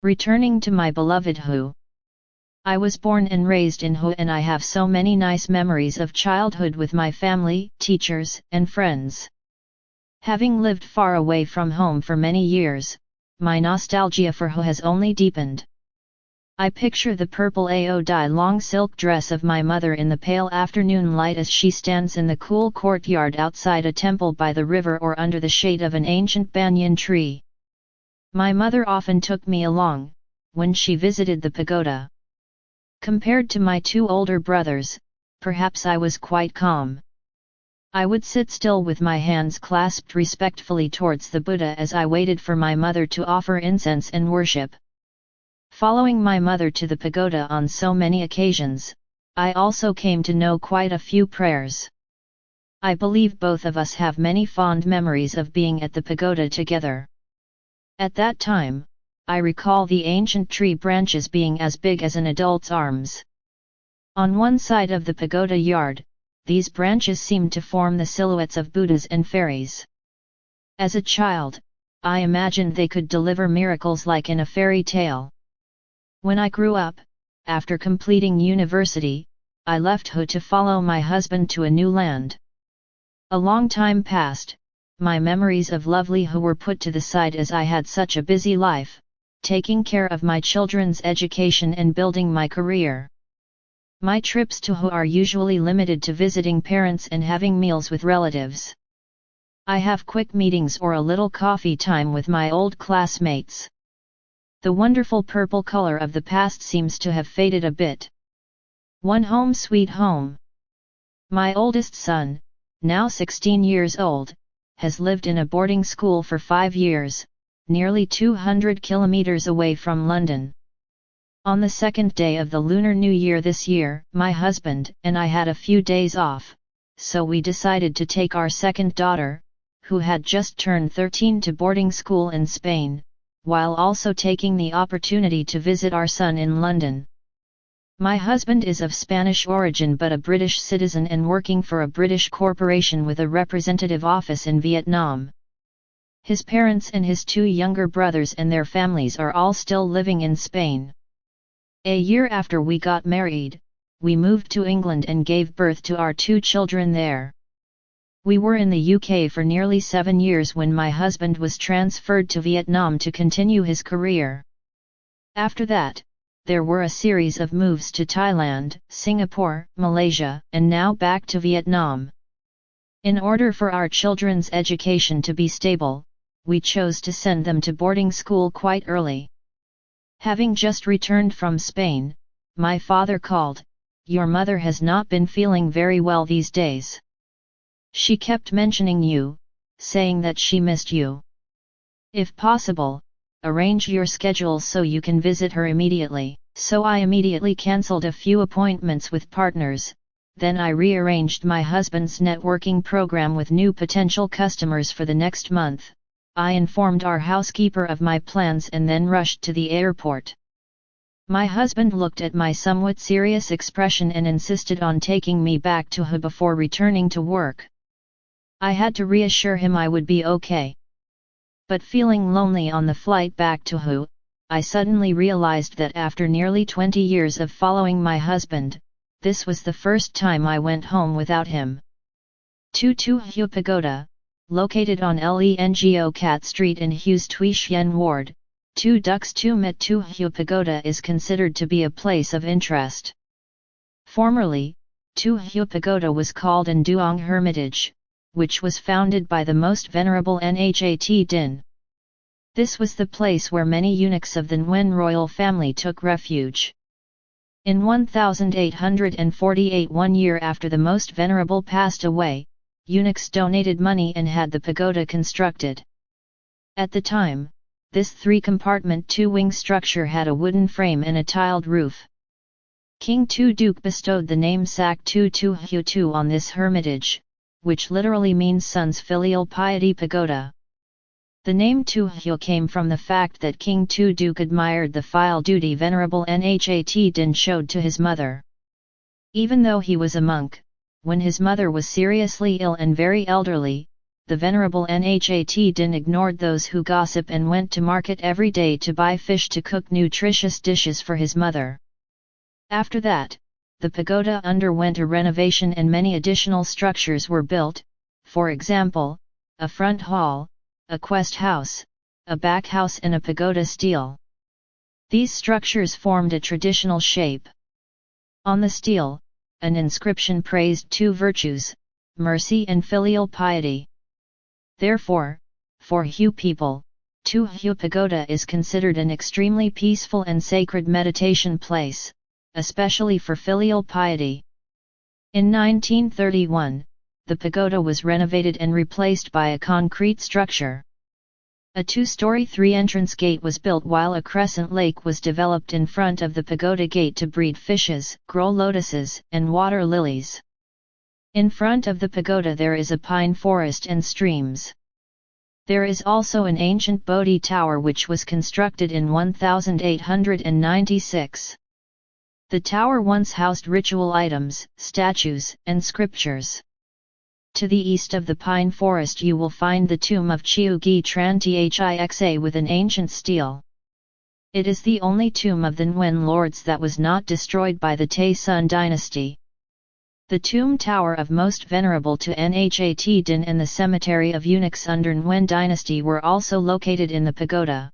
Returning to my beloved Hue. I was born and raised in Hue and I have so many nice memories of childhood with my family, teachers, and friends. Having lived far away from home for many years, my nostalgia for Hue has only deepened. I picture the purple dye long silk dress of my mother in the pale afternoon light as she stands in the cool courtyard outside a temple by the river or under the shade of an ancient banyan tree. My mother often took me along, when she visited the pagoda. Compared to my two older brothers, perhaps I was quite calm. I would sit still with my hands clasped respectfully towards the Buddha as I waited for my mother to offer incense and worship. Following my mother to the pagoda on so many occasions, I also came to know quite a few prayers. I believe both of us have many fond memories of being at the pagoda together. At that time, I recall the ancient tree branches being as big as an adult's arms. On one side of the pagoda yard, these branches seemed to form the silhouettes of Buddhas and fairies. As a child, I imagined they could deliver miracles like in a fairy tale. When I grew up, after completing university, I left Hue to follow my husband to a new land. A long time passed, my memories of lovely Hue were put to the side as I had such a busy life, taking care of my children's education and building my career. My trips to Hue are usually limited to visiting parents and having meals with relatives. I have quick meetings or a little coffee time with my old classmates. The wonderful purple color of the past seems to have faded a bit. One home sweet home. My oldest son, now 16 years old, has lived in a boarding school for 5 years, nearly 200 kilometers away from London. On the second day of the Lunar New Year this year, my husband and I had a few days off, so we decided to take our second daughter, who had just turned 13, to boarding school in Spain, while also taking the opportunity to visit our son in London. My husband is of Spanish origin but a British citizen and working for a British corporation with a representative office in Vietnam. His parents and his 2 younger brothers and their families are all still living in Spain. A year after we got married, we moved to England and gave birth to our 2 children there. We were in the UK for nearly 7 years when my husband was transferred to Vietnam to continue his career. After that, there were a series of moves to Thailand, Singapore, Malaysia, and now back to Vietnam. In order for our children's education to be stable, we chose to send them to boarding school quite early. Having just returned from Spain, my father called, "Your mother has not been feeling very well these days. She kept mentioning you, saying that she missed you. If possible, arrange your schedule so you can visit her immediately." So I immediately cancelled a few appointments with partners, then I rearranged my husband's networking program with new potential customers for the next month. I informed our housekeeper of my plans and then rushed to the airport. My husband looked at my somewhat serious expression and insisted on taking me back to Hue before returning to work. I had to reassure him I would be okay. But feeling lonely on the flight back to Hue, I suddenly realized that after nearly 20 years of following my husband, this was the first time I went home without him. To Hue Pagoda, located on Lengo Cat Street in Hue's Tui Sien Ward, 2 Ducks 2 Met To Hue Pagoda is considered to be a place of interest. Formerly, To Hue Pagoda was called An Duong Hermitage, which was founded by the most venerable Nhat Din. This was the place where many eunuchs of the Nguyen royal family took refuge. In 1848, 1 year after the most venerable passed away, eunuchs donated money and had the pagoda constructed. At the time, this 3-compartment 2-wing structure had a wooden frame and a tiled roof. King Tu Duc bestowed the name Sak Tu Hue Tu on this hermitage, which literally means son's filial piety pagoda. The name Tu Hue came from the fact that King Tu Duc admired the filial duty Venerable Nhat Din showed to his mother. Even though he was a monk, when his mother was seriously ill and very elderly, the Venerable Nhat Din ignored those who gossip and went to market every day to buy fish to cook nutritious dishes for his mother. After that, the pagoda underwent a renovation and many additional structures were built, for example, a front hall, a quest house, a back house and a pagoda stele. These structures formed a traditional shape. On the stele, an inscription praised two virtues, mercy and filial piety. Therefore, for Hue people, To Hue Pagoda is considered an extremely peaceful and sacred meditation place, especially for filial piety. In 1931, the pagoda was renovated and replaced by a concrete structure. A two-story three-entrance gate was built while a crescent lake was developed in front of the pagoda gate to breed fishes, grow lotuses, and water lilies. In front of the pagoda there is a pine forest and streams. There is also an ancient Bodhi tower which was constructed in 1896. The tower once housed ritual items, statues, and scriptures. To the east of the pine forest you will find the tomb of Chiugi Tran Thixa with an ancient stele. It is the only tomb of the Nguyen lords that was not destroyed by the Tay Sun dynasty. The tomb tower of Most Venerable to Nhat Din and the cemetery of eunuchs under Nguyen dynasty were also located in the pagoda.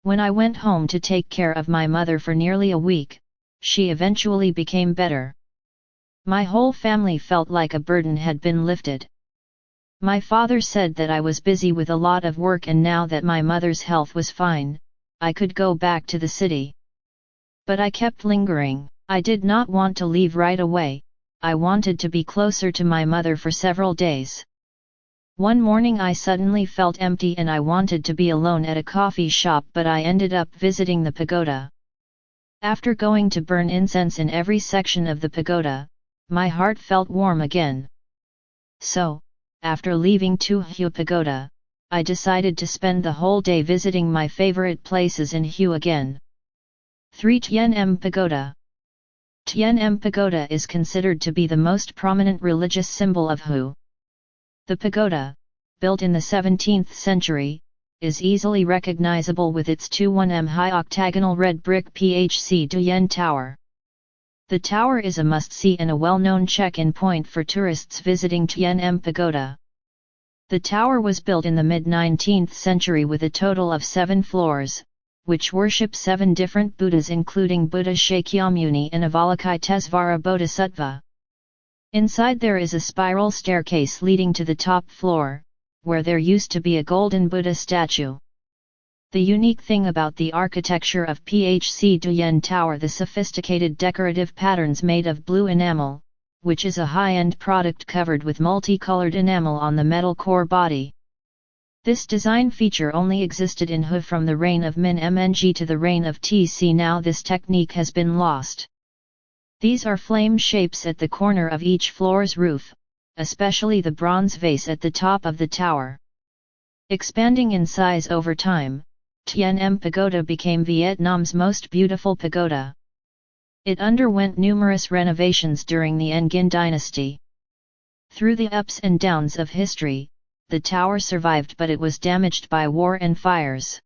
When I went home to take care of my mother for nearly a week, she eventually became better. My whole family felt like a burden had been lifted. My father said that I was busy with a lot of work and now that my mother's health was fine, I could go back to the city. But I kept lingering. I did not want to leave right away. I wanted to be closer to my mother for several days. One morning I suddenly felt empty and I wanted to be alone at a coffee shop, but I ended up visiting the pagoda. After going to burn incense in every section of the pagoda, my heart felt warm again. So, after leaving To Hue Pagoda, I decided to spend the whole day visiting my favorite places in Hue again. 3. Tien Em Pagoda. Tien Em Pagoda is considered to be the most prominent religious symbol of Hue. The pagoda, built in the 17th century, is easily recognizable with its 21 m high octagonal red brick PHC Duyen Tower. The tower is a must-see and a well-known check-in point for tourists visiting Tien Em Pagoda. The tower was built in the mid-19th century with a total of 7 floors, which worship 7 different Buddhas including Buddha Shakyamuni and Avalokitesvara Bodhisattva. Inside there is a spiral staircase leading to the top floor, where there used to be a golden Buddha statue. The unique thing about the architecture of PHC Duyen Tower, the sophisticated decorative patterns made of blue enamel, which is a high-end product covered with multicolored enamel on the metal core body. This design feature only existed in Hue from the reign of Min Mng to the reign of Tc. Now this technique has been lost. These are flame shapes at the corner of each floor's roof, especially the bronze vase at the top of the tower. Expanding in size over time, Tien Em Pagoda became Vietnam's most beautiful pagoda. It underwent numerous renovations during the Nguyen dynasty. Through the ups and downs of history, the tower survived, but it was damaged by war and fires.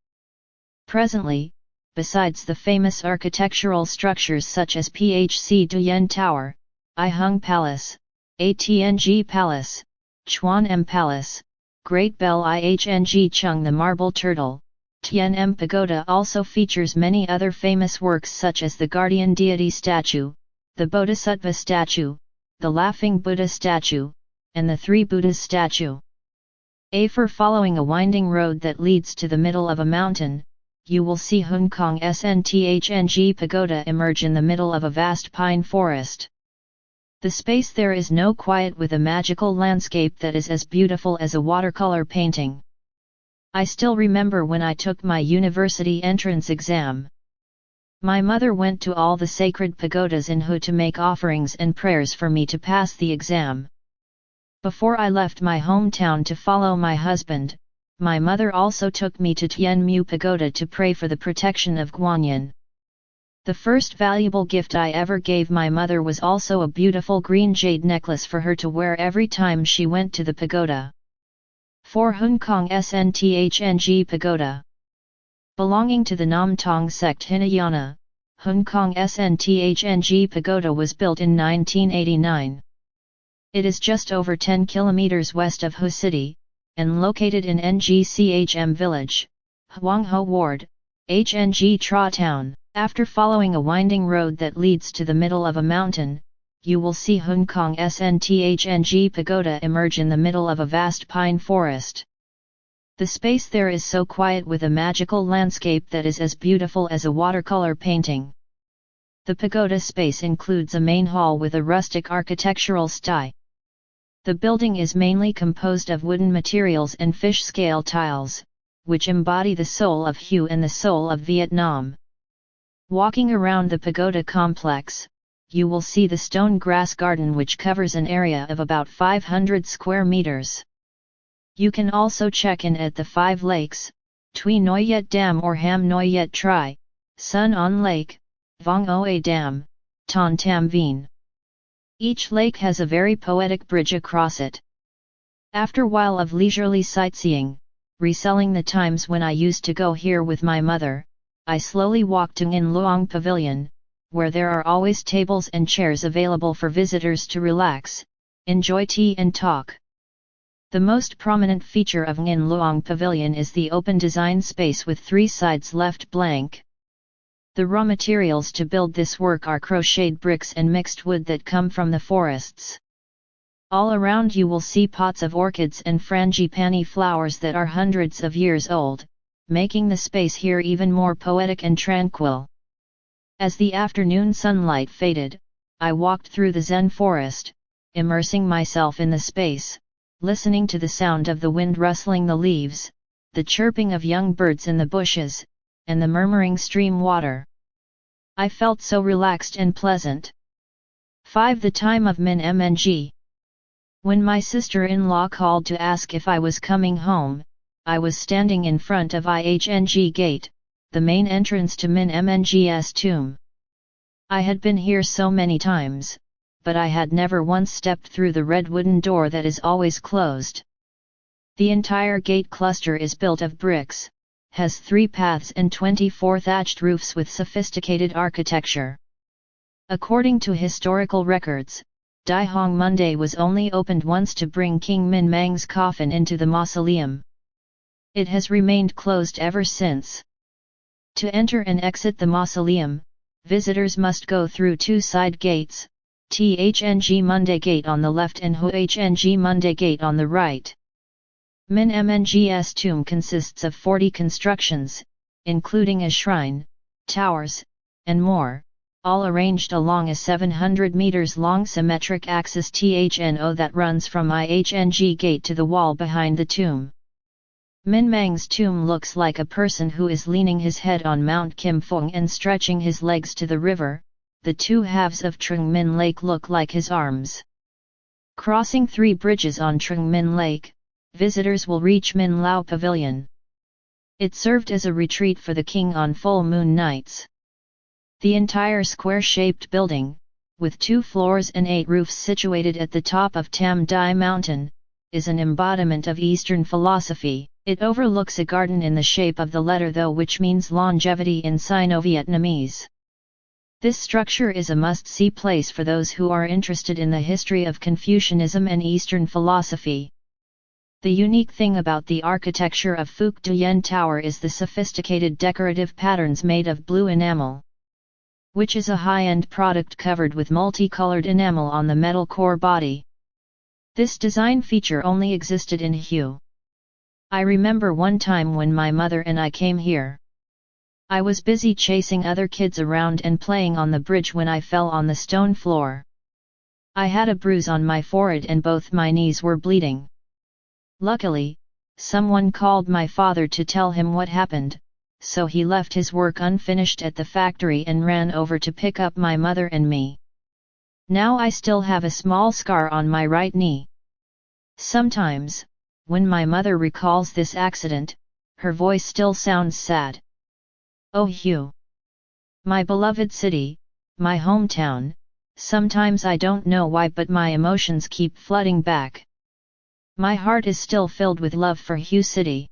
Presently, besides the famous architectural structures such as PHC Duyen Tower, I Hung Palace, Atng Palace, Chuan Em Palace, Great Bell Ihng Chung the Marble Turtle, Tien Em Pagoda also features many other famous works such as the Guardian Deity statue, the Bodhisattva statue, the Laughing Buddha statue, and the Three Buddhas statue. For following a winding road that leads to the middle of a mountain, you will see Hung Kong Snthng Pagoda emerge in the middle of a vast pine forest. The space there is no quiet, with a magical landscape that is as beautiful as a watercolor painting. I still remember when I took my university entrance exam. My mother went to all the sacred pagodas in Hue to make offerings and prayers for me to pass the exam. Before I left my hometown to follow my husband, my mother also took me to Tien Mu Pagoda to pray for the protection of Guanyin. The first valuable gift I ever gave my mother was also a beautiful green jade necklace for her to wear every time she went to the pagoda. 4 Hun Kong Snthng Pagoda. Belonging to the Nam Tong sect Hinayana, Hun Kong Snthng Pagoda was built in 1989. It is just over 10 kilometers west of Hue City, and located in Ngchm Village, Huang Ho Ward, HNG Tra Town. After following a winding road that leads to the middle of a mountain, you will see Hun Kong Snthng Pagoda emerge in the middle of a vast pine forest. The space there is so quiet with a magical landscape that is as beautiful as a watercolor painting. The pagoda space includes a main hall with a rustic architectural style. The building is mainly composed of wooden materials and fish scale tiles, which embody the soul of Hue and the soul of Vietnam. Walking around the pagoda complex, you will see the stone grass garden which covers an area of about 500 square meters. You can also check in at the 5 lakes, Tuy Noyet Dam or Ham Noyet Tri, Sun On Lake, Vong Oa Dam, Ton Tam Veen. Each lake has a very poetic bridge across it. After a while of leisurely sightseeing, reselling the times when I used to go here with my mother, I slowly walked to Ngin Luang Pavilion, where there are always tables and chairs available for visitors to relax, enjoy tea and talk. The most prominent feature of Ngin Luang Pavilion is the open design space with 3 sides left blank. The raw materials to build this work are crocheted bricks and mixed wood that come from the forests. All around you will see pots of orchids and frangipani flowers that are hundreds of years old, making the space here even more poetic and tranquil. As the afternoon sunlight faded, I walked through the Zen forest, immersing myself in the space, listening to the sound of the wind rustling the leaves, the chirping of young birds in the bushes, and the murmuring stream water. I felt so relaxed and pleasant. 5 The time of Min Mng. When my sister-in-law called to ask if I was coming home, I was standing in front of IHNG Gate, the main entrance to Min Mng's tomb. I had been here so many times, but I had never once stepped through the red wooden door that is always closed. The entire gate cluster is built of bricks, has 3 paths and 24 thatched roofs with sophisticated architecture. According to historical records, Dai Hong Monday was only opened once to bring King Min Mang's coffin into the mausoleum. It has remained closed ever since. To enter and exit the mausoleum, visitors must go through 2 side gates, THNG Monday Gate on the left and HNG Monday Gate on the right. Min Mng's tomb consists of 40 constructions, including a shrine, towers, and more, all arranged along a 700 meters long symmetric axis THNO that runs from IHNG Gate to the wall behind the tomb. Min Mang's tomb looks like a person who is leaning his head on Mount Kim Phung and stretching his legs to the river. The 2 halves of Trung Min Lake look like his arms. Crossing 3 bridges on Trung Min Lake, visitors will reach Min Lao Pavilion. It served as a retreat for the king on full moon nights. The entire square-shaped building, with 2 floors and 8 roofs situated at the top of Tam Dai Mountain, is an embodiment of Eastern philosophy. It overlooks a garden in the shape of the letter Tho, which means longevity in Sino-Vietnamese. This structure is a must-see place for those who are interested in the history of Confucianism and Eastern philosophy. The unique thing about the architecture of Phuc Duyen Tower is the sophisticated decorative patterns made of blue enamel, which is a high-end product covered with multicolored enamel on the metal core body. This design feature only existed in Hue. I remember one time when my mother and I came here. I was busy chasing other kids around and playing on the bridge when I fell on the stone floor. I had a bruise on my forehead and both my knees were bleeding. Luckily, someone called my father to tell him what happened, so he left his work unfinished at the factory and ran over to pick up my mother and me. Now I still have a small scar on my right knee. Sometimes, when my mother recalls this accident, her voice still sounds sad. Oh Hue! My beloved city, my hometown, sometimes I don't know why but my emotions keep flooding back. My heart is still filled with love for Hue City.